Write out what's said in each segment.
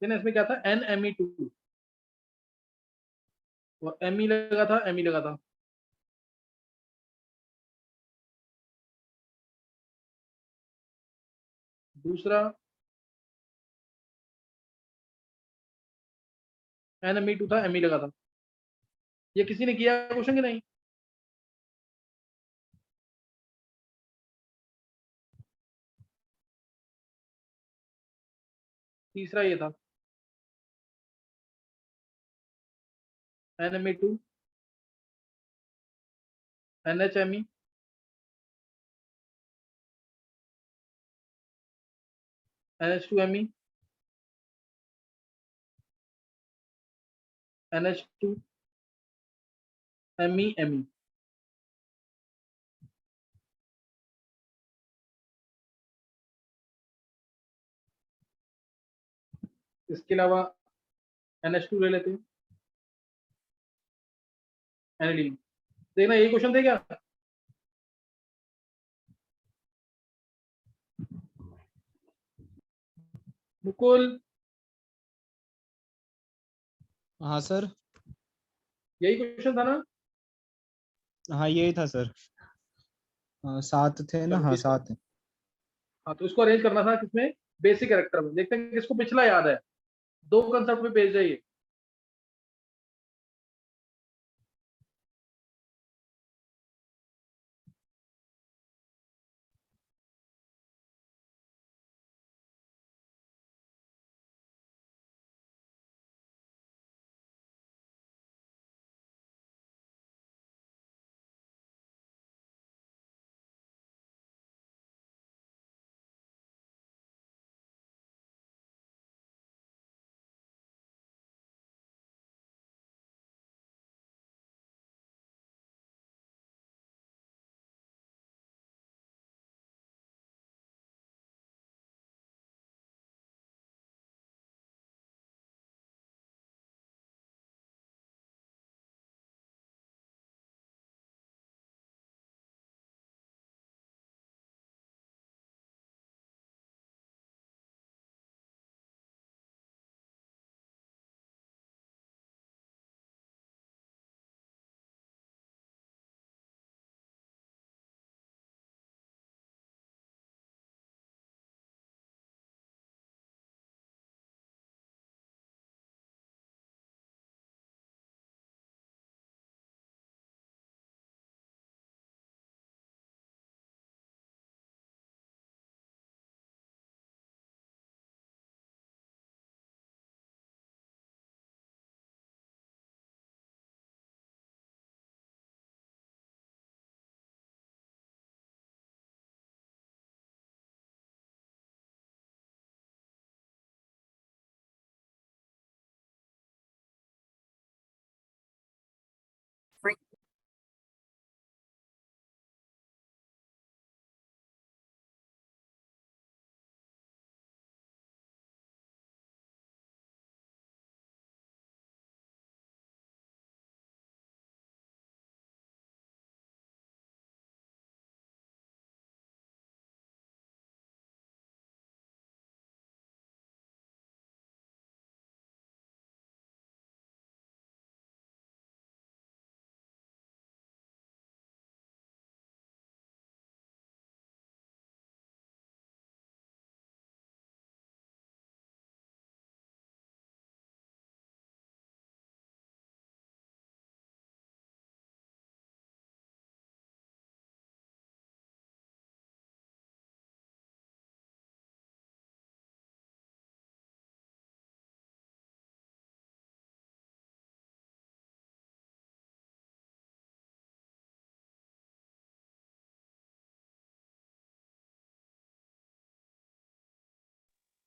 Then इसमें क्या था, NMe2 और Me लगा था, Me लगा था। दूसरा NMe2 था, Me लगा था। ये किसी ने किया क्वेश्चन कि नहीं? तीसरा ये था NMe2 NHMe NH2Me NH2 Me। इसके अलावा NH2 ले लेते हैं, एनिलीन। देखना ये क्वेश्चन थे क्या? मुकुल, हाँ सर। यही क्वेश्चन था ना? हाँ यही था सर। 7 थे ना, चलो हाँ इसको, 7 है। हाँ तो इसको अरेंज करना था किसमें, बेसिक कैरेक्टर में। देखते हैं किसको पिछला याद है, दो कंसेप्ट में भेज जाइए।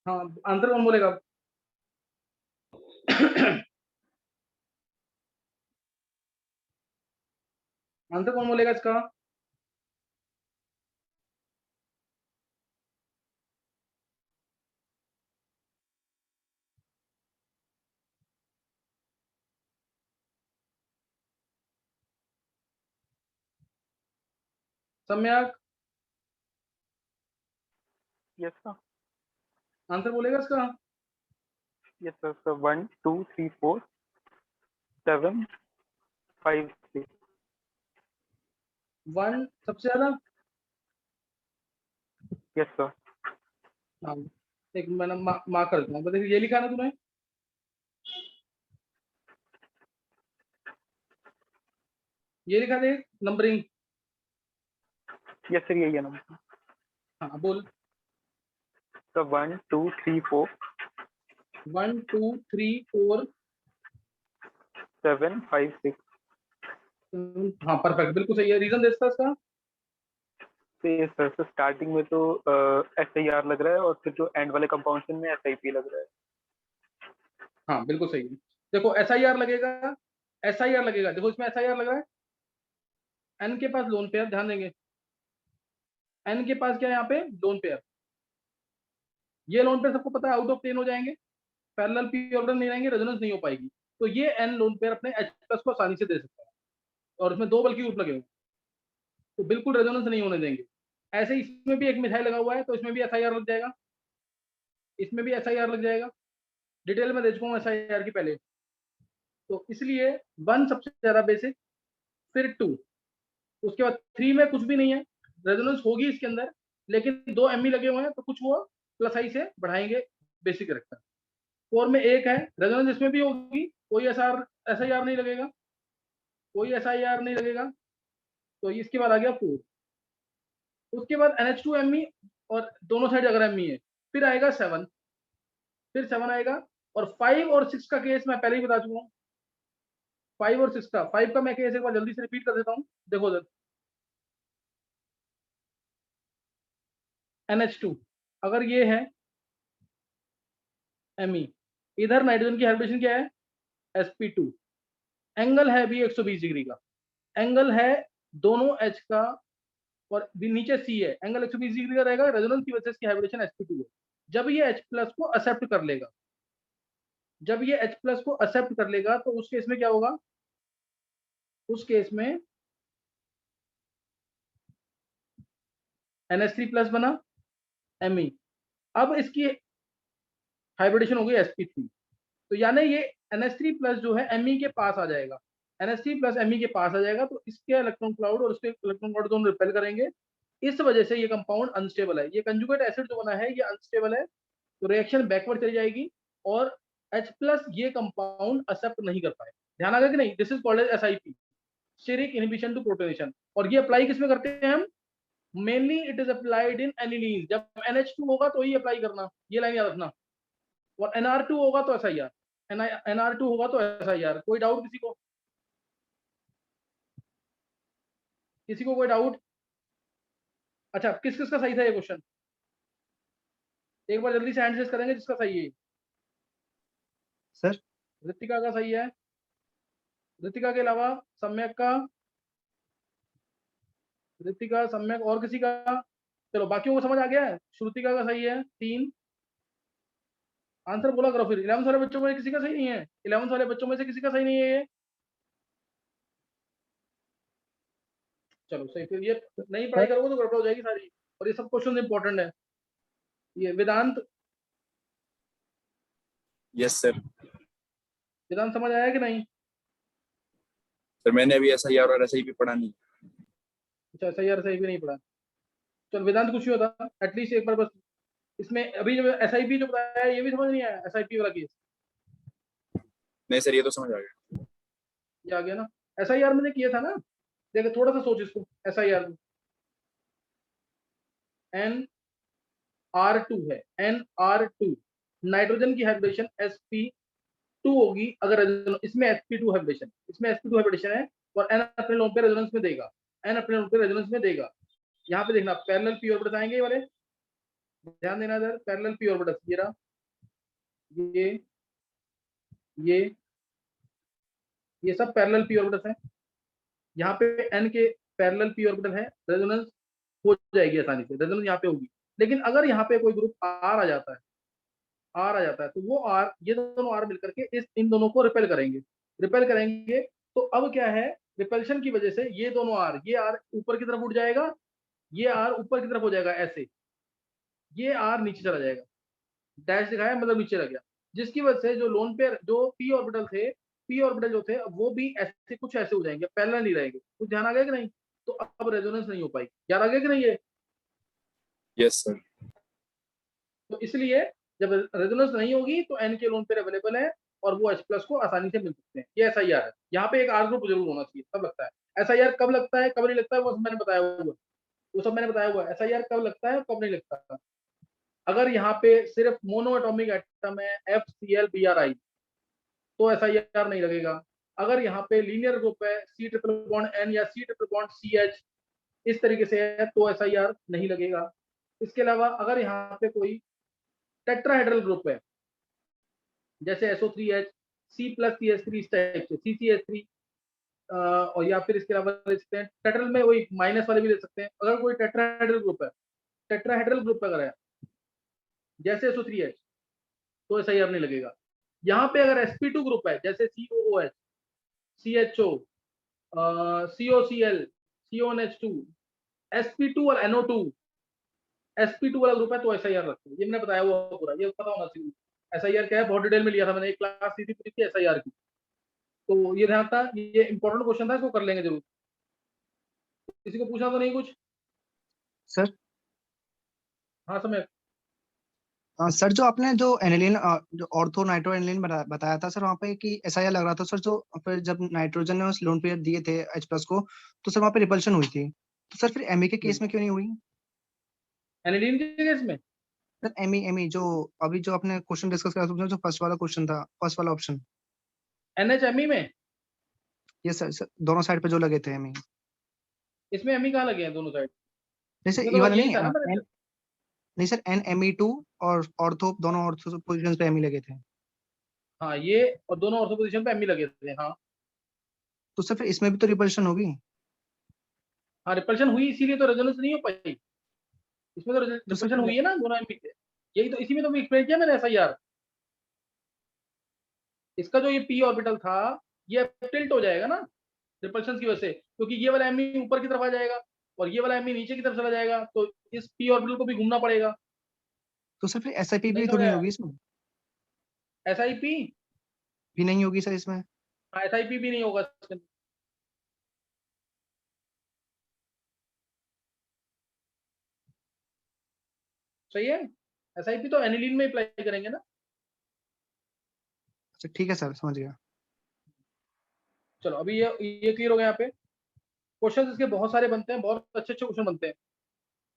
हाँ आंसर कौन बोलेगा? आंसर कौन बोलेगा इसका? सम्यक, यस सर। आंसर बोलेगा इसका? Yes, sir. So 1, 2, 3, 4, 7, 5, 6. 1 सबसे ज्यादा। Yes, sir. हाँ, एक मैंने मार्क कर देता हूँ। देखिए ये लिखा ना तूने, ये लिखा देख नंबरिंग। Yes, sir. यही है नंबर। हाँ बोल। So 1, 2, 3, 4, 1 2 3 4 7, 5, 6. हाँ परफेक्ट, बिल्कुल सही है। रीजन दे इसका इसका। तो ये सर से स्टार्टिंग में तो SIR लग रहा है और फिर जो एंड वाले कंपाउंड में SIP लग रहा है। हाँ बिल्कुल सही है। देखो SIR लगेगा, SIR लगेगा। देखो इसमें SIR लग रहा है, एन के पास लोन पेयर, ध्यान देंगे एन के पास क्या है यहाँ पे लोन पेयर। ये लोन पेयर सबको पता है आउट ऑफ प्लेन हो जाएंगे, पैरेलल पी ऑर्बिटल नहीं रहेंगे, रेजोनेंस नहीं हो पाएगी। तो ये एन लोन पेयर अपने H प्लस को आसानी से दे सकता है, और इसमें 2 बल्कि ग्रुप लगे हुए, तो बिल्कुल रेजोनेंस नहीं होने देंगे। ऐसे ही इसमें भी एक मिथाइल लगा हुआ है, तो इसमें भी SIR लग जाएगा, इसमें भी SIR लग जाएगा। डिटेल में दे चुका हूँ SIR की पहले। तो इसलिए 1 सबसे ज्यादा बेसिक, फिर 2, उसके बाद 3 में कुछ भी नहीं है, रेजोनेंस होगी इसके अंदर, लेकिन 2 ME लगे हुए हैं, तो कुछ वो प्लस आई से बढ़ाएंगे बेसिक कैरेक्टर। 4 में 1 है, रेजोनेंस इसमें भी होगी, कोई SIR नहीं लगेगा, कोई SIR नहीं लगेगा। तो इसके बाद आ गया 4। उसके बाद NH2ME, और दोनों साइड अगर ME है, फिर आएगा 7, फिर 7 आएगा। और 5 और 6 का केस मैं पहले ही बता चुका हूँ। 5 और 6 का, 5 का मैं केस एक बार जल्दी से रिपीट कर देता हूँ। देखो उधर NH2, अगर ये है Me, इधर नाइट्रोजन की हाइब्रिडेशन क्या है sp2, एंगल है भी 120 डिग्री का, एंगल है दोनों H का, और भी नीचे C है, एंगल 120 डिग्री का रहेगा, रेजोनेंस की वजह से इसकी हाइब्रिडेशन sp2 है। जब ये H प्लस को एक्सेप्ट कर लेगा, जब ये H प्लस को एक्सेप्ट कर लेगा, तो उस केस में क्या होगा, उस केस में NH3 प्लस बना Me, अब इसकी हाइब्रिडेशन हो गई sp3। तो यानी ये NH3 प्लस जो है Me के पास आ जाएगा, NH3 प्लस Me के पास आ जाएगा, तो इसके इलेक्ट्रॉन क्लाउड और इसके इलेक्ट्रॉन क्लाउड दोनों रिपेल करेंगे। इस वजह से ये कंपाउंड अनस्टेबल है, ये कंजुगेट एसिड जो बना है ये अनस्टेबल है, तो रिएक्शन बैकवर्ड चली जाएगी, और H प्लस ये कंपाउंड एक्सेप्ट नहीं कर पाए। ध्यान आ गया कि नहीं, this is called as SIP, steric inhibition to protonation. और ये अप्लाई किसमें करते हैं हम, mainly it is applied in aniline. जब NH2 होगा तो ही अप्लाई करना, ये लाइन याद रखना। और NR2 होगा तो SIR, NR2 होगा तो SIR। कोई डाउट किसी को, किसी को कोई डाउट? अच्छा, किस किस का सही था ये क्वेश्चन, एक बार जल्दी से हैंड रेज करेंगे जिसका सही है। सर ऋतिका का सही है, ऋतिका के अलावा सम्यक का, ऋतिका सम्यक, और किसी का? चलो बाकियों को समझ आ गया है। श्रुतिका का सही है 3। आंसर बोला करो फिर। 11th वाले बच्चों में किसी का सही नहीं है, 11th वाले बच्चों में से किसी का सही नहीं है ये? चलो सही, फिर ये नहीं पढ़ाई करोगे तो गड़बड़ हो जाएगी सारी, और ये सब क्वेश्चन इंपॉर्टेंट है। ये वेदांत, यस सर। वेदांत समझ आया कि नहीं? सर मैंने अभी SIR और SIP पढ़ा नहीं। अच्छा SIR सही भी नहीं पढ़ा। चल वेदांत कुछ ही होता एटलीस्ट एक बार बस, इसमें अभी जो SIP जो बताया है ये भी समझ नहीं आया, SIP वाला केस नहीं सर, ये तो समझ आ गया। ये आ गया ना। SIR मैंने किया था ना, देखो थोड़ा सा सोच इसको। SIR NR2 है, NR2 नाइट्रोजन की हाइब्रिडेशन sp2 होगी, अगर इसमें sp2 हाइब्रिडेशन, इसमें sp2 हाइब्रिडेशन है, और n अपने लोन पे रेजोनेंस में देगा, n अपने लोन पे रेजोनेंस में देगा। यहाँ पे देखना पैरेलल p ऑर्बिटल्स आएंगे ये वाले, ध्यान देना इधर, पैरेलल p ऑर्बिटल्स, ये रहा, ये ये सब पैरेलल p ऑर्बिटल्स हैं। यहाँ पे n के पैरेलल p ऑर्बिटल है, रेजोनेंस हो जाएगी आसानी से, रेजोनेंस यहाँ पे होगी। लेकिन अगर यहाँ पे कोई ग्रुप R आ जाता है, R आ जाता है, तो वो R, ये दोनों R मिलकर के इन दोनों को रिपेल करेंगे, रिपेल करेंगे। तो अब क्या है, रिपल्शन की वजह से ये दोनों R, ये R ऊपर की तरफ उठ जाएगा, ये R ऊपर की तरफ हो जाएगा ऐसे, ये R नीचे चला जाएगा, डैश दिखाया मतलब नीचे रह गया। जिसकी वजह से जो लोन पेयर जो पी ऑर्बिटल थे, पी ऑर्बिटल जो थे वो भी ऐसे कुछ ऐसे हो जाएंगे, पैरेलल नहीं रहेंगे। कुछ ध्यान आ गया कि नहीं? तो अब रेजोनेंस नहीं हो पाई। याद आ गया कि नहीं है? Yes sir. तो इसलिए जब रेजोनेंस नहीं होगी तो एन के लोन पेयर अवेलेबल है और वो H प्लस को आसानी से मिल सकते हैं। ये SIR है। यहाँ पे एक आर ग्रुप जरूर होना चाहिए, तब लगता है। SIR कब लगता है कब नहीं लगता है वो सब मैंने बताया हुआ है, वो सब मैंने बताया हुआ है। SIR कब लगता है कब नहीं लगता। अगर यहाँ पे सिर्फ मोनो एटॉमिक एटम है FCl Bri तो SIR नहीं लगेगा। अगर यहाँ पे लीनियर ग्रुप है C ट्रिपल बॉन्ड N या C ट्रिपल बॉन्ड CH इस तरीके से है तो SIR नहीं लगेगा। इसके अलावा अगर यहाँ पे कोई टेट्राहेड्रल ग्रुप है जैसे SO3H C प्लस CH3 इस टाइप से CCH3 और या फिर इसके अलावा ले सकते हैं टेट्रल में वही माइनस वाले भी ले सकते हैं। अगर कोई टेट्राहेड्रल ग्रुप है, टेट्राहेड्रल ग्रुप अगर है जैसे SO3H तो SIR नहीं लगेगा। यहाँ पे अगर sp2 ग्रुप है जैसे COOH CHO COCl CONH2 sp2 और NO2 sp2 वाला ग्रुप है तो SIR रखते हैं। ये मैंने बताया हुआ पूरा, ये पता होना चाहिए। SIR क्या है बहुत डिटेल में लिया था मैंने, एक क्लास ली थी पूरी की SIR की। तो ये ध्यान था, ये इंपॉर्टेंट क्वेश्चन था, इसको कर लेंगे जरूर। किसी को पूछना तो नहीं कुछ? सर हाँ समय। सर जो आपने जो एनिलीन जो ऑर्थो नाइट्रो एनिलीन बताया था सर वहाँ पे कि SIR लग रहा था सर, जो फिर जब नाइट्रोजन ने उस लोन पेयर दिए थे H प्लस को तो सर वहाँ पे रिपल्शन हुई थी। तो सर फिर Me के केस में क्यों नहीं हुई? एनिलीन के केस में सर Me जो अभी जो आपने क्वेश्चन डिस्कस करा था उसमें जो फर्स्ट वाला क्वेश्चन था, फर्स्ट वाला ऑप्शन। NHME में ये सर दोनों साइड पे जो लगे थे Me। इसमें ME कहाँ लगे हैं दोनों साइड? जैसे इसमें ई तो बस वाला यही नहीं था ना मैंने। नहीं सर NME2 और ऑर्थो दोनों ऑर्थो पोजीशन पे Me लगे थे। हाँ ये और दोनों ऑर्थो पोजीशन पे ME लगे थे। हाँ तो सर फिर इसमें भी तो रिपल्शन होगी। हाँ रिपल्शन हुई इसीलिए तो रेजोनेंस नहीं हो पाई। इसमें तो तो सर रिपल्शन फिर हुई है ना दोनों ME के। यही तो इसी में तो एक्सप्लेन किया मैंने SIR। इसका जो ये p ऑर्बिटल था ये टिल्ट हो जाएगा ना रिपल्शन की वजह से, क्योंकि ये वाला ME ऊपर की तरफ आ जाएगा और ये वाला ME नीचे की तरफ चला जाएगा, तो इस p ऑर्बिटल को भी घूमना पड़ेगा। तो सर फिर SIP नहीं भी समझ थोड़ी नहीं आया? होगी इसमें? SIP भी नहीं होगी सर इसमें? हाँ SIP भी नहीं होगा इसके अंदर। सही है। SIP तो एनिलीन में अप्लाई करेंगे ना। अच्छा ठीक है सर, समझ गया। चलो अभी ये क्लियर हो गया। यहाँ पे क्वेश्चन इसके बहुत सारे बनते हैं, बहुत अच्छे अच्छे क्वेश्चन बनते हैं।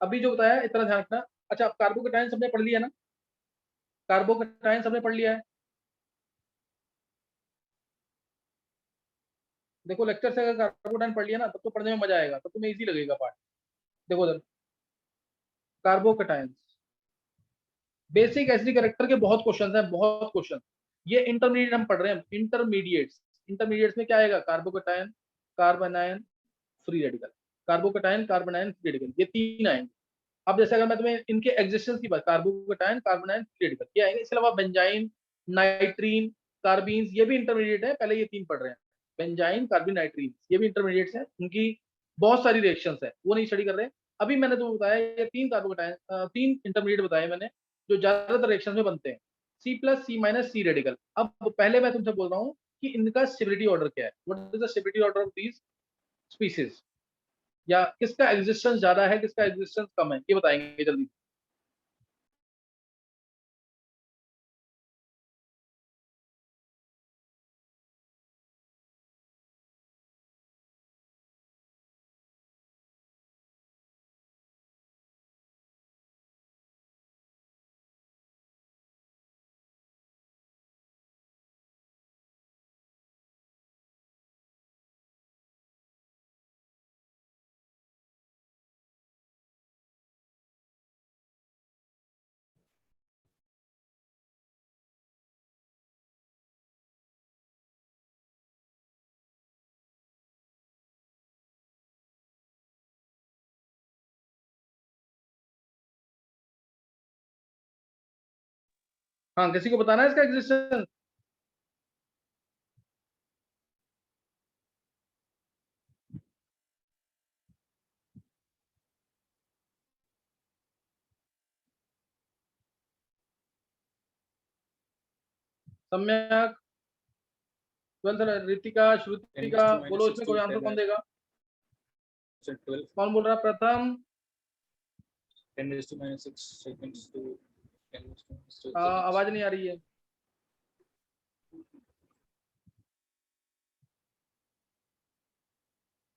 अभी जो बताया इतना ध्यान रखना। अच्छा कार्बोकेटायन सबने पढ़ लिया ना? कार्बोकेटायन सबने पढ़ लिया है। देखो लेक्चर से अगर कार्बोकेटायन पढ़ लिया ना तब तो पढ़ने में मजा आएगा, तब तुम्हें इजी लगेगा पार्ट। देखो उधर कार्बोकेटायन बेसिक एसिडिक कैरेक्टर के बहुत क्वेश्चन हैं, बहुत क्वेश्चन। ये इंटरमीडिएट हम पढ़ रहे हैं, इंटरमीडिएट्स। इंटरमीडिएट्स में क्या आएगा? Carbocation, carbanion, free radical. Carbocation, carbanion, free radical, ये तीन आएंगे। अब जैसे अगर मैं तुम्हें इनके एग्जिस्टेंस की बात, कार्बोकेटायन, कार्बोनायन, फ्री रेडिकल ये आएंगे। इसके अलावा बेंजाइन, नाइट्रीन, कार्बीन्स ये भी इंटरमीडिएट है, पहले ये तीन पढ़ रहे हैं। बेंजाइन, कार्बिन, नाइट्रीन ये भी इंटरमीडिएट्स हैं, उनकी बहुत सारी रिएक्शंस है, वो नहीं स्टडी कर रहे हैं। अभी मैंने तुम्हें बताया ये तीन कार्बोकेटायन, तीन इंटरमीडिएट बताए मैंने जो ज्यादातर रिएक्शन में बनते हैं। C plus C minus C radical. अब पहले मैं तुमसे बोल रहा हूँ कि इनका स्टेबिलिटी ऑर्डर क्या है, what is the stability order of these species, या किसका एग्जिस्टेंस ज्यादा है किसका एग्जिस्टेंस कम है, ये बताएंगे जल्दी। हाँ किसी को बताना है इसका एग्जिस्टेंस? सम्यक, 12th रितिका, श्रुतिका, बोलो इसमें कोई आंसर कौन देगा? 12 कौन बोल रहा है? प्रथम, 10⁻⁶ seconds to 10⁻⁶ आवाज नहीं आ रही है।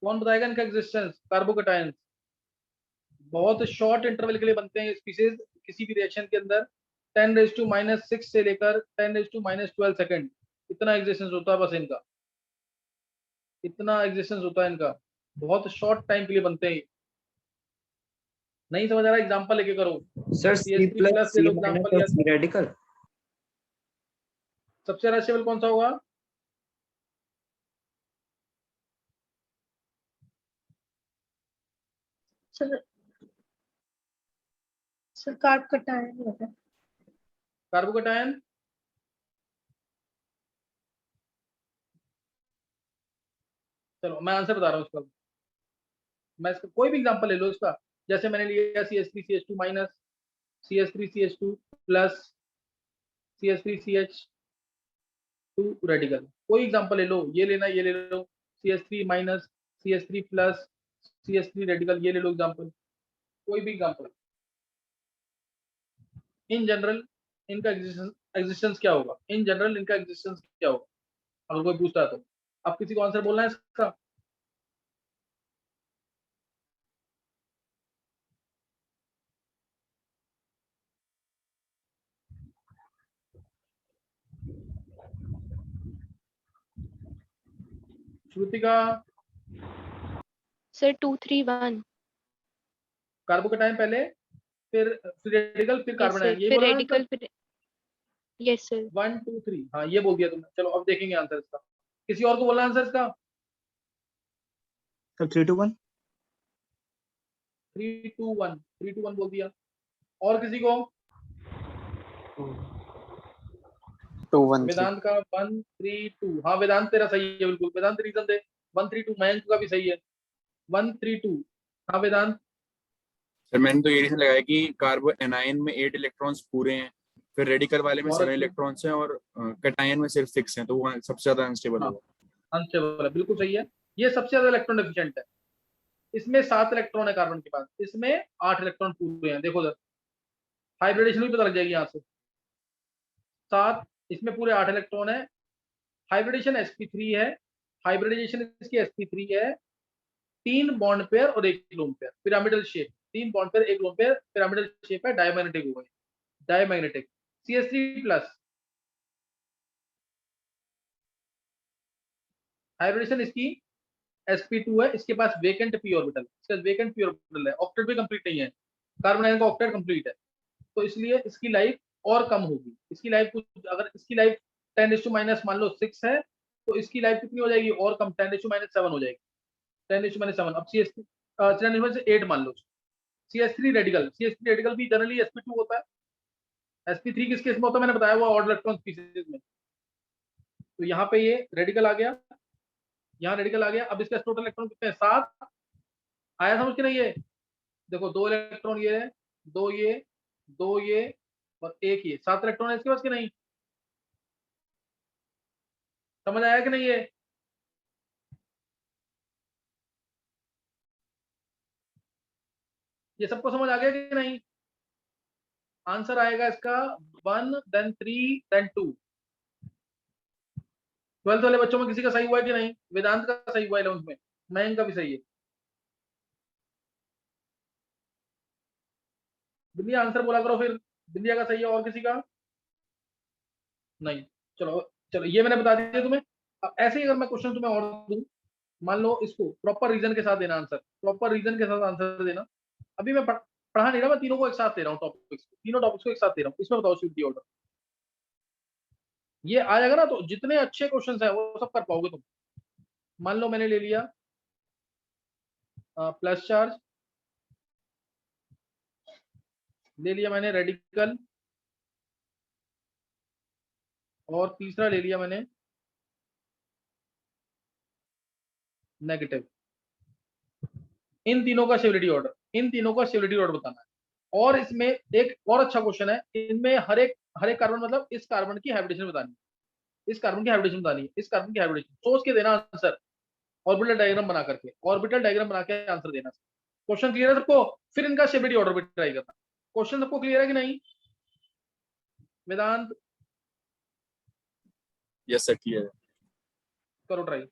कौन बताएगा इनका एग्जिस्टेंस? कार्बोकेटायंस बहुत शॉर्ट इंटरवल के लिए बनते हैं स्पीसीज किसी भी रिएक्शन के अंदर। 10⁻⁻⁶ से लेकर 10⁻12 सेकंड, इतना एग्जिस्टेंस होता है बस इनका, इतना एग्जिस्टेंस होता है इनका, बहुत शॉर्ट टाइम के लिए बनते हैं। नहीं समझ आ रहा? एग्जांपल लेके करो। सर CH3 प्लस ले लो एग्जांपल यार। C रेडिकल सबसे ज्यादा स्टेबल कौन सा होगा? Sir carbocation. कार्बोकेटायन चलो मैं आंसर बता रहा हूँ इसका। मैं इसका कोई भी एग्जांपल ले लो इसका, जैसे मैंने लिया CH3CH2 minus, CH3CH2 plus, CH3CH2 radical, कोई एग्जांपल ले लो, ये लेना, ये ले लो, CH3 minus, CH3 plus, CH3 radical, ये ले लो एग्जांपल, कोई भी एग्जांपल। इन जनरल इनका एग्जिस्टेंस क्या होगा? इन जनरल इनका एग्जिस्टेंस क्या होगा अगर कोई पूछता है तो? अब किसी को आंसर बोलना है इसका? श्रुतिका, सर 231। कार्बोकेटायन पहले, फिर रेडिकल, फिर कार्बन आयन, ये फिर बोला ना रेडिकल, फिर यस सर। 1 2 3, हाँ ये बोल दिया तुमने। चलो अब देखेंगे आंसर इसका। किसी और को बोलना आंसर इसका? सर 3 to 1 3 2 1 3 2 1 बोल दिया। और किसी को? 2 1 3 वेदांत का 1 3 2, हाँ वेदांत तेरा सही है बिल्कुल। वेदांत रीजन दे। 1 3 2 मयंक का भी सही है। 1 3 2, हाँ वेदांत। सर मैंने तो ये रीजन लगाया कि कार्बो एनायन में 8 इलेक्ट्रॉन्स पूरे हैं, फिर रेडिकल वाले में और 7 अच्छे। इलेक्ट्रॉन्स हैं, और कैटायन में सिर्फ 6 हैं, तो वो सबसे ज्यादा अनस्टेबल हाँ। होगा। अनस्टेबल है, बिल्कुल सही है। ये सबसे ज्यादा इलेक्ट्रॉन डेफिशिएंट है। इसमें 7 इलेक्ट्रॉन है कार्बन के पास, इसमें 8 इलेक्ट्रॉन पूरे हैं। देखो सर, हाइब्रिडेशन भी पता लग जाएगी यहाँ से। 7, इसमें पूरे 8 इलेक्ट्रॉन है। हाइब्रिडेशन sp3 है, हाइब्रिडाइजेशन इसकी sp3 है। 3 बॉन्ड पेयर और 1 lone pair, pyramidal shape. 3 bond pair 1 lone pair, pyramidal shape है, डायमैग्नेटिक होगा, डायमैग्नेटिक। CH3 प्लस, हाइब्रिडेशन इसकी sp2 है, इसके पास वेकेंट p ऑर्बिटल, इसका वेकेंट p ऑर्बिटल है, ऑक्टेट भी कंप्लीट नहीं है। कार्बन आयन का ऑक्टेट कंप्लीट है, तो इसलिए इसकी लाइफ और कम होगी। इसकी लाइफ कुछ, अगर इसकी लाइफ 10⁻⁻ मान लो 6 है, तो इसकी लाइफ कितनी हो जाएगी? और कम, 10⁻7 हो जाएगी। 10⁻7। अब CH3 10⁻8 मान लो। CH3 रेडिकल, CH3 रेडिकल भी जनरली sp2 होता है। sp3 किस केस में होता है मैंने बताया हुआ, ऑड इलेक्ट्रॉन स्पीसीज में। तो यहाँ पे ये रेडिकल आ गया, यहाँ रेडिकल आ गया। अब इसका टोटल इलेक्ट्रॉन कितने हैं? 7 आया समझ के नहीं? ये देखो 2 इलेक्ट्रॉन ये है, 2 ये, 2 ये और 1 ये, 7 इलेक्ट्रॉन है इसके पास कि नहीं? समझ आया कि नहीं? ये सबको समझ आ गया कि नहीं? आंसर आएगा इसका 1 then 3 then 2। 12th वाले बच्चों में किसी का सही हुआ है कि नहीं? वेदांत का सही हुआ है 11th में, मयंक का भी सही है। बिंदिया आंसर बोला करो फिर। बिंदिया का सही है, और किसी का नहीं? चलो चलो, ये मैंने बता दिया तुम्हें। अब ऐसे ही अगर मैं क्वेश्चन तुम्हें और दूं, मान लो इसको प्रॉपर रीजन के साथ देना आंसर, प्रॉपर रीजन के साथ आंसर देना। अभी मैं पढ़ा नहीं रहा, मैं तीनों को एक साथ दे रहा हूँ, टॉपिक्स, तीनों टॉपिक्स को एक साथ दे रहा हूँ। इसमें बताओ शिफ्ट ऑर्डर। ये आ जाएगा ना, तो जितने अच्छे क्वेश्चंस हैं वो सब कर पाओगे तुम। मान लो मैंने ले लिया प्लस चार्ज, ले लिया मैंने रेडिकल, और तीसरा ले लिया मैंने नेगेटिव। इन तीनों का स्टेबिलिटी ऑर्डर, इन तीनों का स्टेबिलिटी ऑर्डर बताना है। और इसमें एक और अच्छा क्वेश्चन है, इनमें हर एक कार्बन, मतलब इस कार्बन की हाइब्रिडेशन बतानी है। इस कार्बन की हाइब्रिडेशन बतानी है, इस कार्बन की हाइब्रिडेशन सोच के देना आंसर, ऑर्बिटल डायग्राम बना करके, ऑर्बिटल डायग्राम बना के आंसर देना। क्वेश्चन क्लियर है सबको? फिर इनका स्टेबिलिटी ऑर्डर भी ट्राई करना। क्वेश्चन सबको क्लियर है कि नहीं? वेदांत यस सर क्लियर है। करो ट्राई।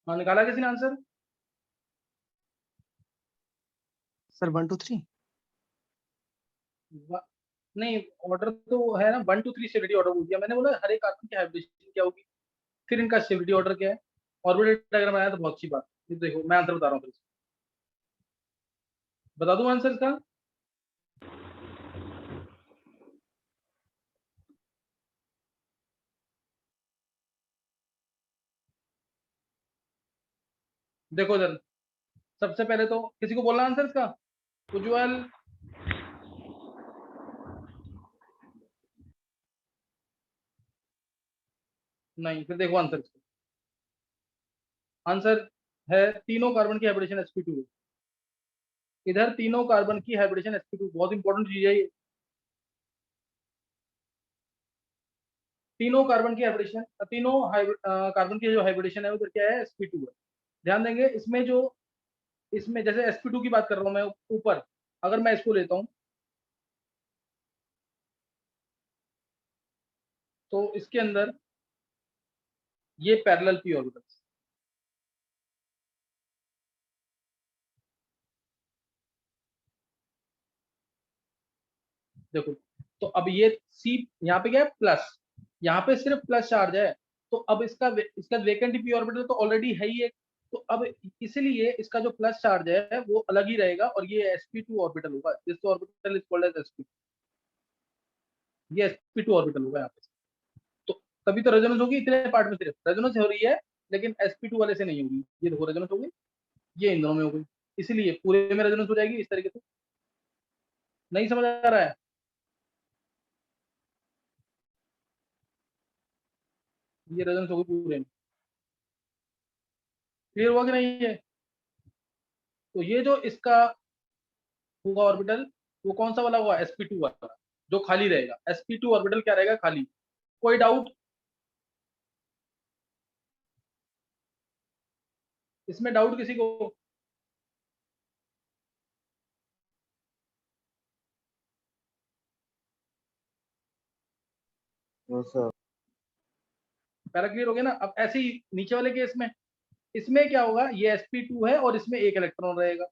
हाँ, निकाला किसी ने आंसर? सर 1 2 3 नहीं, ऑर्डर तो है ना, 1 2 3 स्टेबिलिटी ऑर्डर बोल दिया मैंने, बोला हर एक कार्बन की हाइब्रिडेशन क्या होगी, फिर इनका स्टेबिलिटी ऑर्डर क्या है, ऑर्बिटल डायग्राम बनाया तो बहुत अच्छी बात। ये देखो मैं आंसर बता रहा हूँ, बता दूं आंसर इसका। देखो इधर, सबसे पहले तो किसी को बोलना आंसर इसका, उज्ज्वल, नहीं, फिर देखो आंसर इसका। आंसर है तीनों कार्बन की हाइब्रिडेशन sp2 है। इधर तीनों कार्बन की हाइब्रिडेशन sp2, बहुत इंपॉर्टेंट चीज है ये। तीनों कार्बन की हाइब्रिडेशन, तीनों कार्बन की जो हाइब्रिडेशन है उधर क्या है, sp2 है। ध्यान देंगे इसमें जो, इसमें जैसे sp2 की बात कर रहा हूं मैं ऊपर, अगर मैं इसको लेता हूं तो इसके अंदर ये पैरेलल p ऑर्बिटल, देखो तो अब ये C यहाँ पे क्या है प्लस, यहाँ पे सिर्फ प्लस चार्ज है, तो अब इसका वेकेंट p ऑर्बिटल तो ऑलरेडी है ही एक, तो अब इसलिए इसका जो प्लस चार्ज है वो अलग ही रहेगा और ये sp2 ऑर्बिटल होगा, this orbital is called as sp, ये sp2 ऑर्बिटल होगा यहाँ पे। तो तभी तो रेजोनेंस होगी, इतने पार्ट में सिर्फ रेजोनेंस हो रही है, लेकिन sp2 वाले से नहीं होगी। ये देखो रेजोनेंस हो गई, ये इन दोनों में हो गई, इसलिए पूरे में रेजोनेंस हो जाएगी इस तरीके से। नहीं समझ आ रहा है, ये रेजोनेंस होगी पूरे में, क्लियर हुआ कि नहीं है। तो ये जो इसका होगा ऑर्बिटल, वो कौन सा वाला होगा, sp2 वाला, जो खाली रहेगा। sp2 ऑर्बिटल क्या रहेगा, खाली। कोई डाउट इसमें, डाउट किसी को? सर पहला क्लियर हो गया ना। अब ऐसे ही नीचे वाले केस में, इसमें क्या होगा, ये sp2 है और इसमें एक इलेक्ट्रॉन रहेगा,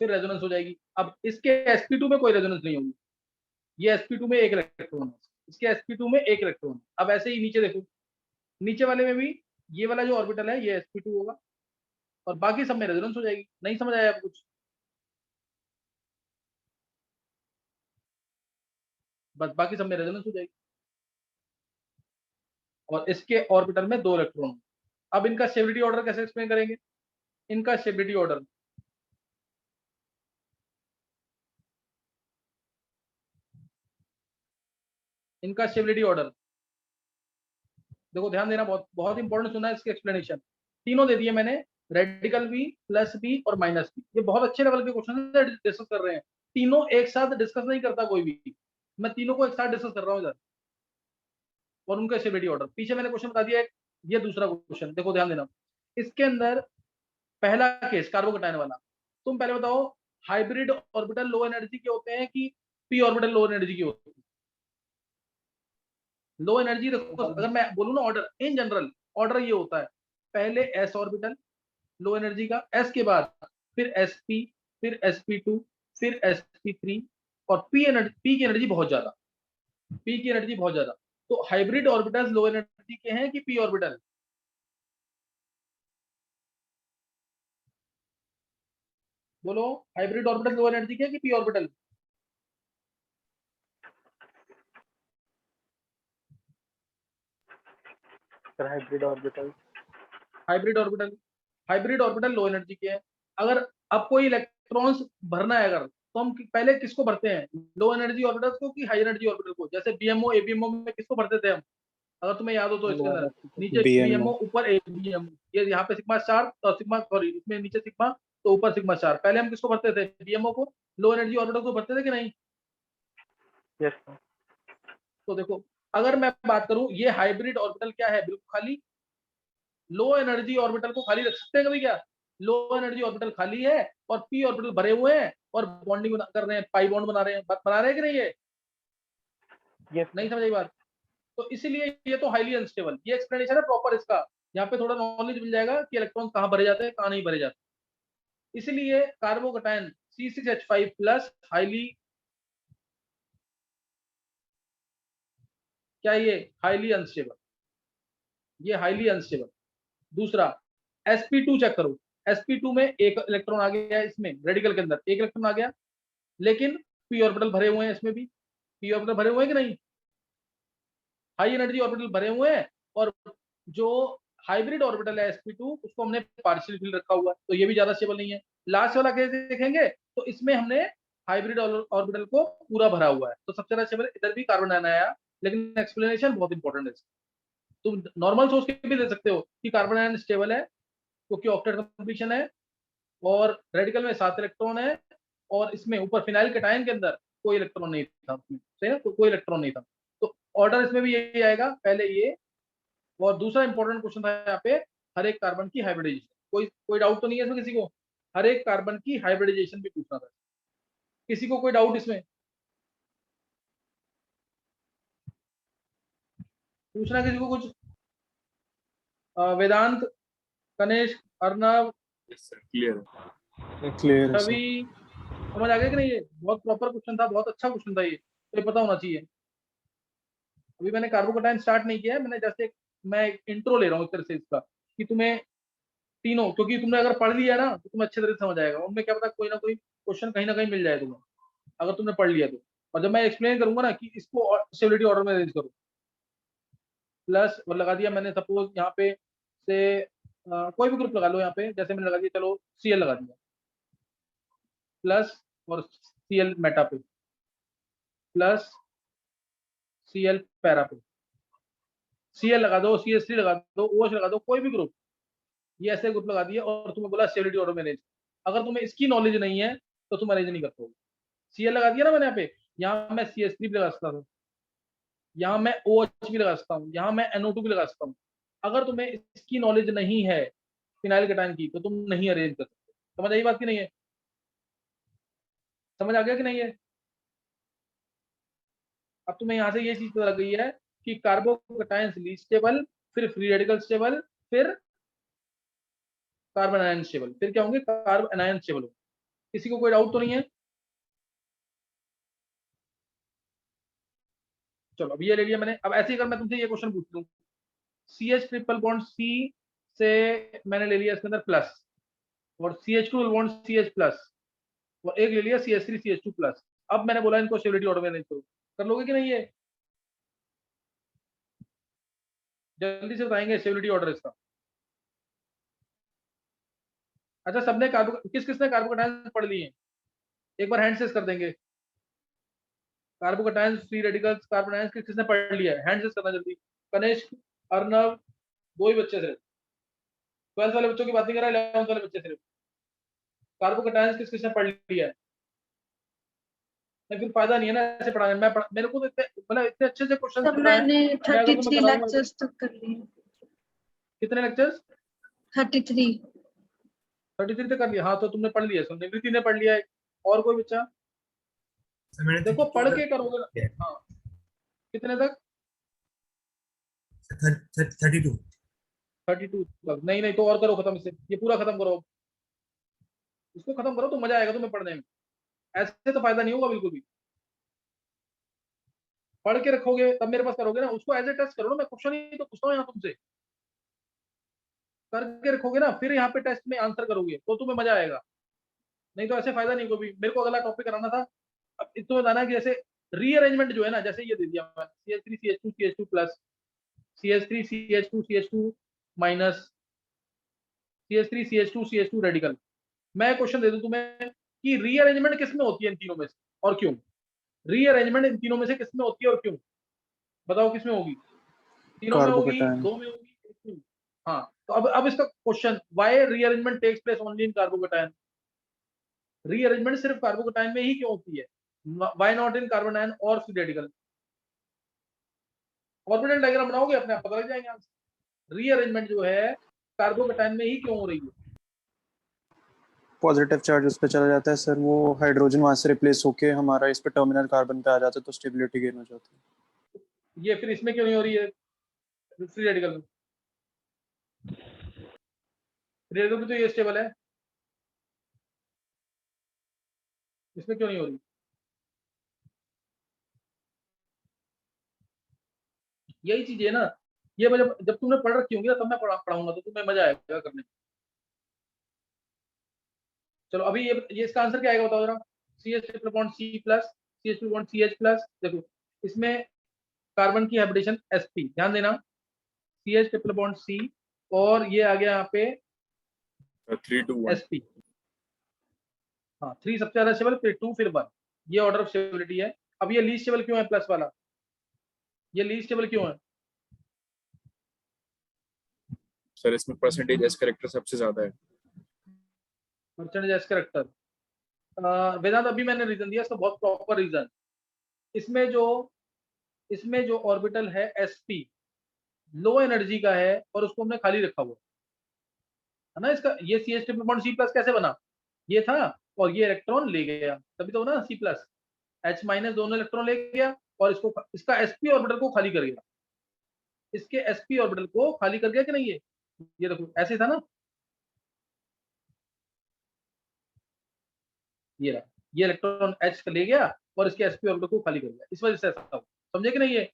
फिर रेजोनेंस हो जाएगी। अब इसके sp2 में कोई रेजोनेंस नहीं होगी, ये sp2 में एक इलेक्ट्रॉन है, इसके sp2 में एक इलेक्ट्रॉन। अब ऐसे ही नीचे देखो, नीचे वाले में भी ये वाला जो ऑर्बिटल है ये sp2 होगा और बाकी सब में रेजोनेंस हो जाएगी। नहीं समझ आया आपको कुछ? बस बाकी सब में रेजोनेंस हो जाएगी और इसके ऑर्बिटल में दो इलेक्ट्रॉन। अब इनका स्टेबिलिटी ऑर्डर कैसे एक्सप्लेन करेंगे, इनका स्टेबिलिटी ऑर्डर, इनका स्टेबिलिटी ऑर्डर देखो, ध्यान देना, बहुत बहुत इंपॉर्टेंट सुना है इसके एक्सप्लेनेशन। तीनों दे दिए मैंने, रेडिकल बी, प्लस बी और माइनस बी। ये बहुत अच्छे लेवल के क्वेश्चन डिस्कस कर रहे हैं, तीनों एक साथ डिस्कस नहीं करता कोई भी, मैं तीनों को एक साथ डिस्कस कर रहा हूँ इधर, और उनका स्टेबिलिटी ऑर्डर पीछे मैंने क्वेश्चन बता दिया। ये दूसरा क्वेश्चन देखो, ध्यान देना, इसके अंदर पहला केस कार्बोकटायन वाला, तुम पहले बताओ हाइब्रिड ऑर्बिटल लो एनर्जी के होते हैं कि पी ऑर्बिटल लो एनर्जी की होती है? लो एनर्जी देखो, अगर मैं बोलूँ ना ऑर्डर, इन जनरल ऑर्डर ये होता है, पहले एस ऑर्बिटल लो एनर्जी का, एस के बाद फिर sp, फिर sp2, फिर sp3, और पी की एनर्जी बहुत ज्यादा, पी की एनर्जी बहुत ज्यादा। तो हाइब्रिड ऑर्बिटल्स लो एनर्जी के हैं कि पी ऑर्बिटल? बोलो, हाइब्रिड ऑर्बिटल लो एनर्जी के हैं कि P orbital? Sir hybrid orbital. Hybrid orbital, hybrid orbital low energy के हैं। अगर अब कोई इलेक्ट्रॉन्स भरना है अगर, तो हम पहले किसको भरते हैं, लो एनर्जी ऑर्बिटल्स को कि हाई एनर्जी ऑर्बिटल को? जैसे बीएमओ एबीएमओ में किसको भरते थे हम, अगर तुम्हें याद हो तो, इसके अंदर नीचे बीएमओ ऊपर एबीएमओ, ये यहाँ पे सिग्मा स्टार और सिग्मा, सॉरी इसमें नीचे सिग्मा तो ऊपर सिग्मा स्टार। पहले हम किसको भरते थे, बीएमओ को, लो एनर्जी ऑर्बिटल को भरते थे कि नहीं? Yes sir. तो देखो, अगर मैं बात करूं, ये हाइब्रिड ऑर्बिटल क्या है, बिल्कुल खाली। लो एनर्जी ऑर्बिटल को खाली रख सकते हैं कभी क्या? लो एनर्जी ऑर्बिटल खाली है और पी ऑर्बिटल भरे हुए हैं और बॉन्डिंग कर रहे हैं, पाई बॉन्ड बना रहे हैं, बना रहे हैं कि नहीं ये? यस नहीं समझ आई बात? तो इसीलिए ये तो हाईली अनस्टेबल, ये एक्सप्लेनेशन है प्रॉपर इसका। यहाँ पे थोड़ा नॉलेज मिल जाएगा कि इलेक्ट्रॉन कहाँ भरे जाते हैं, कहाँ नहीं भरे जाते। इसलिए कार्बोकटायन C6H5 प्लस हाईली, क्या ये हाईली अनस्टेबल, ये हाईली अनस्टेबल। दूसरा sp2 चेक करो, sp2 में एक इलेक्ट्रॉन आ गया है, इसमें रेडिकल के अंदर एक इलेक्ट्रॉन आ गया, लेकिन p ऑर्बिटल भरे हुए हैं, इसमें भी p ऑर्बिटल भरे हुए हैं कि नहीं, हाई एनर्जी ऑर्बिटल भरे हुए हैं। और जो हाइब्रिड ऑर्बिटल है sp2 उसको हमने पार्शियल फिल रखा हुआ है, तो ये भी ज्यादा स्टेबल नहीं है। लास्ट वाला केस देखेंगे तो इसमें हमने हाइब्रिड ऑर्बिटल को पूरा भरा हुआ है, तो सबसे ज्यादा स्टेबल इधर भी कार्बन आयन आया, लेकिन एक्सप्लेनेशन बहुत इंपॉर्टेंट है। तुम नॉर्मल सोच के भी दे सकते हो कि कार्बन आयन स्टेबल है क्योंकि ऑक्टेट कंप्लीशन है और रेडिकल में 7 इलेक्ट्रॉन है, और इसमें ऊपर फिनाइल कैटायन के अंदर कोई इलेक्ट्रॉन नहीं था उसमें, सही ना, कोई इलेक्ट्रॉन नहीं था। तो ऑर्डर इसमें भी यही आएगा, पहले ये, और दूसरा इंपॉर्टेंट क्वेश्चन था यहाँ पे हर एक कार्बन की हाइब्रिडाइजेशन। कोई डाउट तो नहीं है इसमें किसी को? हर एक कार्बन की हाइब्रिडाइजेशन भी पूछना था, किसी को कोई डाउट इसमें पूछना, किसी को कुछ? वेदांत, कनेश, अर्नव, क्लियर क्लियर है सर। छवि, समझ आ गया कि नहीं? ये बहुत प्रॉपर क्वेश्चन था, बहुत अच्छा क्वेश्चन था ये, तो ये पता होना चाहिए। अभी मैंने कार्बोकटायन स्टार्ट नहीं किया है, मैंने जैसे मैं एक इंट्रो ले रहा हूँ एक तरह से इसका, कि तुम्हें तीनों, क्योंकि तुमने अगर पढ़ लिया ना तो तुम्हें अच्छे तरह से समझ आएगा, उनमें क्या पता कोई ना कोई क्वेश्चन कहीं ना कहीं मिल जाए तुम्हें, अगर तुमने पढ़ लिया तो। और जब मैं एक्सप्लेन करूंगा ना कि इसको स्टेबिलिटी ऑर्डर में अरेंज करो, प्लस और लगा दिया मैंने, सपोज यहाँ पे से कोई भी ग्रुप लगा लो, यहाँ पे जैसे मैंने लगा दिया, चलो Cl लगा दिया, प्लस और Cl मेटा पे, प्लस Cl पैरा पे, Cl लगा दो, CH3 लगा दो, OH लगा दो, कोई भी ग्रुप, ये ऐसे ग्रुप लगा दिए और तुम्हें बोला स्टेबिलिटी ऑर्डर में अरेंज। अगर तुम्हें इसकी नॉलेज नहीं है तो तुम अरेंज नहीं कर पाओगे। Cl लगा दिया ना मैंने, यहाँ पे, यहाँ मैं CH3 भी लगा सकता था, यहाँ मैं OH भी लगा सकता हूँ, यहाँ मैं NO2 भी लगा सकता हूँ। अगर तुम्हें इसकी नॉलेज नहीं है फिनाइल कैटायन की, तो तुम नहीं अरेंज कर सकते। समझ आई बात की नहीं है? समझ आ गया कि नहीं है? अब तुम्हें यहाँ से ये चीज पता लग गई है कि कार्बोकटायन लीस्ट स्टेबल, फिर फ्री रेडिकल स्टेबल, फिर कार्बन आयन स्टेबल, फिर क्या होंगे, कार्बन आयन स्टेबल होंगे। किसी को कोई डाउट तो नहीं है? चलो अब ये ले लिया मैंने। अब ऐसे ही अगर मैं तुमसे ये क्वेश्चन पूछ लूं, CH ट्रिपल बॉन्ड C से मैंने ले लिया इसके अंदर प्लस, और CH2 बॉन्ड CH प्लस, और एक ले लिया CH3 CH2 प्लस। अब मैंने बोला इनको स्टेबिलिटी ऑर्डर में अरेंज करो, कर लोगे कि नहीं? ये जल्दी से बताएंगे स्टेबिलिटी ऑर्डर इसका। अच्छा, सबने किसने कार्बोकटायन पढ़ लिए हैं? एक बार हैंड सेस कर देंगे। Carbocation, free radicals, carbon ions किसने पढ़ लिया है? हैंड सेस करना जल्दी। कनिष्क, अर्नव, दो ही बच्चे सिर्फ, 12th वाले बच्चों की बात नहीं कर रहा, 11th वाले बच्चे सिर्फ। कार्बोकटायन किसने पढ़ लिया है? फिर फायदा नहीं है ना ऐसे पढ़ाने में। मेरे को तो मतलब इतने अच्छे से क्वेश्चन सर मैंने 33 लेक्चर्स तक कर लिए। कितने लेक्चर्स? 33 तक कर लिया? हाँ, तो तुमने पढ़ लिया, निवृत्ति ने पढ़ लिया है, और कोई बच्चा? देखो पढ़ के करोगे ना। हाँ, कितने तक? 32 तक? नहीं तो और करो खत्म इसे, ये पूरा खत्म करो, इसको खत्म करो तो मजा आएगा तुम्हें पढ़ने में, ऐसे तो फायदा नहीं होगा बिल्कुल भी। पढ़ के रखोगे तब मेरे पास करोगे ना, उसको एज ए टेस्ट करो ना, मैं क्वेश्चन ही तो पूछता हूँ यहाँ तुमसे। करके रखोगे ना, फिर यहाँ पे टेस्ट में आंसर करोगे तो तुम्हें मजा आएगा, नहीं तो ऐसे फायदा नहीं कोई भी। मेरे को अगला टॉपिक कराना था। अब इसको बताना कि जैसे रीअरेंजमेंट जो है ना, जैसे ये दे दिया मैंने, CH3 CH2 CH2 plus, CH3 CH2 CH2 minus, CH3 CH2 CH2 radical. मैं क्वेश्चन दे दूं तुम्हें कि रीअरेंजमेंट किस में होती है इन तीनों में से और क्यों? रीअरेंजमेंट इन तीनों में से किस में होती है और क्यों? बताओ किस में होगी? तीनों में होगी, कार्बोकटायन। दो में होगी, एक में? हाँ, तो अब इसका question, why rearrangement takes place only in carbocation? Rearrangement सिर्फ कार्बोकटायन में ही क्यों होती है? Why not in carbanion और फ्री रेडिकल? ऑर्बिटल डायग्राम बनाओगे अपने आप पता लग जाएंगे आंसर। रीअरेंजमेंट जो है कार्बोकटायन में ही क्यों हो रही है? पॉजिटिव चार्ज उस पर चला जाता है सर, वो हाइड्रोजन वहां से रिप्लेस होके हमारा इस पे टर्मिनल कार्बन पे आ जाता है, तो स्टेबिलिटी गेन हो जाती है। ये फिर इसमें क्यों नहीं हो रही है फ्री रेडिकल में? रेडियो भी तो ये स्टेबल है, इसमें क्यों नहीं हो रही? यही चीज है ना, ये जब तुमने पढ़ रखी होंगी ना तब मैं पढ़ाऊंगा तो तुम्हें मजा आएगा करने में। चलो अभी ये इसका आंसर क्या आएगा बताओ जरा। CH triple bond C plus CH triple bond CH plus. देखो इसमें कार्बन की हाइब्रिडेशन sp, ध्यान देना, CH ट्रिपल बॉन्ड C और ये आ गया यहाँ पे 3 2 1 sp। हाँ 3 सबसे ज्यादा स्टेबल, फिर 2, फिर 1, ये ऑर्डर ऑफ स्टेबिलिटी है। अब ये लीस्ट स्टेबल क्यों है प्लस वाला, ये लीस्ट स्टेबल क्यों है? सर इसमें परसेंटेज एस कैरेक्टर सबसे ज्यादा है। परसेंटेज एस कैरेक्टर, वेदांत अभी मैंने रीजन दिया, इसका बहुत प्रॉपर रीजन। इसमें जो ऑर्बिटल है sp लो एनर्जी का है और उसको हमने खाली रखा हुआ है ना। इसका ये CH triple bond C plus कैसे बना, ये था और ये इलेक्ट्रॉन ले गया, तभी तो ना C प्लस, H माइनस दोनों इलेक्ट्रॉन ले गया और इसका sp ऑर्बिटल को खाली कर गया, इसके sp ऑर्बिटल को खाली कर गया कि नहीं? ये देखो ऐसे था ना, ये रहा, ये इलेक्ट्रॉन H ले गया और इसके sp ऑर्बिटल को खाली कर गया, इस वजह से ऐसा हुआ, समझे कि नहीं? ये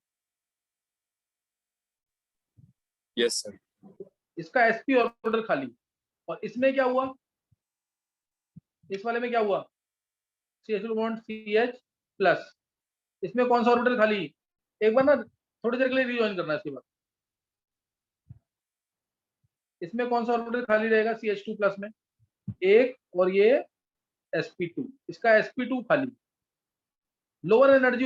यस सर। इसका sp ऑर्बिटल खाली, और इसमें क्या हुआ, इस वाले में क्या हुआ, CH बॉन्ड CH प्लस, इसमें कौन सा ऑर्बिटल खाली? एक बार ना थोड़ी देर के लिए रिजॉइन करना है इसके बाद। इसमें कौन सा ऑर्बिटल खाली रहेगा CH2 प्लस में? एक, और ये sp2, इसका sp2 खाली, लोअर एनर्जी